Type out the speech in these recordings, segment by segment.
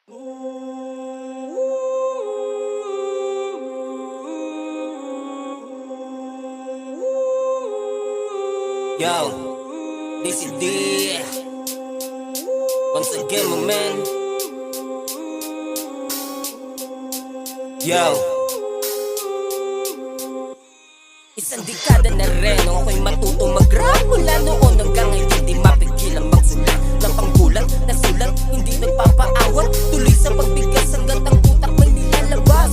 Yo, this is D. Once again, my man. Yo, isang dekada na rin ako'y matutong mag-rap. Mula noon hanggang ngayon hindi mapigilang magsulat ng panggulat na sulat, hindi nagpapaawat. Tuloy sa pagbigas hanggat ang utak may nilalabas.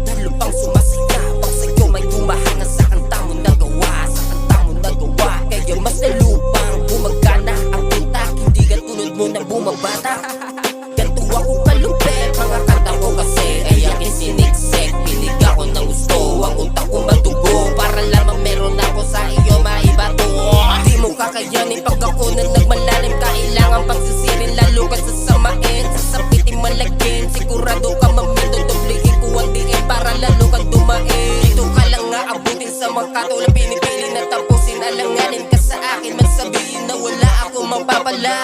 Lalo pang sumasaya pag sa'yo may humahanga sa kanta mo nagawa. Sa kanta mo nagawa, kaya mas lalupang gumagana ang utak. Hindi katulad mo na bumabata. Ganto ako kalupit, mga kanta ko kasi ay aking siniksik. Pinig ako ng gusto, ang utak ko madugo, para lamang meron ako sa iyo maibato. Di mo kakayanin pag ako na nagmalalim. Kailangan pagsisirin, lalo ka sasamain. Sasapitin malagin, sigurado ka mamito. Doblihin ko ang diin para lalo ka dumain. Dito ka lang nga abutin sa mga katulad. Pinipili na tapusin, alanganin ka sa akin. Magsabihin na wala ako mapapala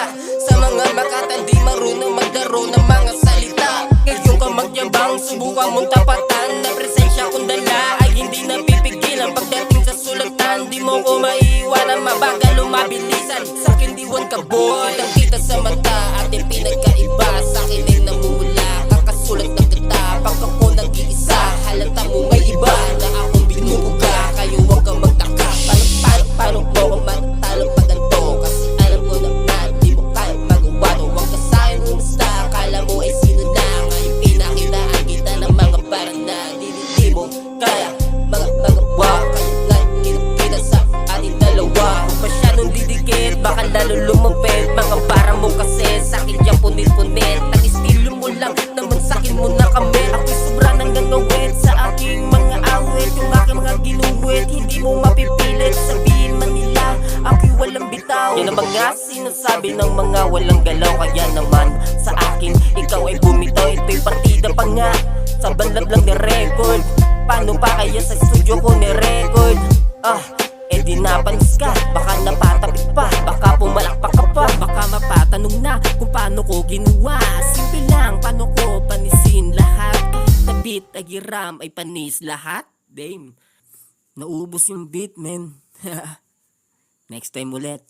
sa mga makatandi marunong maglaro ng mga salita. Ngayon ka magyabang, subukan mong tapatan na presensya kong dala ay hindi napipigilan. Pagdating sa sulatan, di mo ko maiiwanan. Mabagal o mabilisan, sa'kin diwan ka boy. Kitang-kita sa mata, ating pinagkaiba. Sa'kin ay namumula, kakasulat ng kata. Pag ako nag-iisa, halata mo may iba na akong binubuga. Kayo huwag kang magtaka, paano mo ko matatalo pa ganito? Kasi alam ko naman, di mo kaya magawa to. Huwag ka sa'kin umusta, akala mo ay sino na. Ngayon pinakitaan kita ng mga parang na di mo kaya mga wow. Kaya kita sa ating dalawa. Kung masyadong didikit, baka lalo lumapit. Mga parang mo kasi sa'kin yung punit-punit. Ang estilo mo lang naman sa'kin mo na kami. Ako'y sobra nang gagawin sa aking mga awit. Yung aking mga ginuwit, hindi mo mapipilit. Sabihin man nila, ako'y walang bitaw. Yan ang mga sinasabi ng mga walang galaw. Kaya naman sa akin, ikaw ay bumitaw. Ito'y partida pa nga, sa banlab lang ni-record. Paano pa kaya sa studio ko ni-record? Di napanis ka, baka napatapit pa. Baka pumalakpak ka pa, baka mapatanong na kung paano ko ginawa. Simple lang, paano ko panisin lahat. Na beat ay ram ay panis lahat. Damn, naubos yung beat, man. Next time ulit.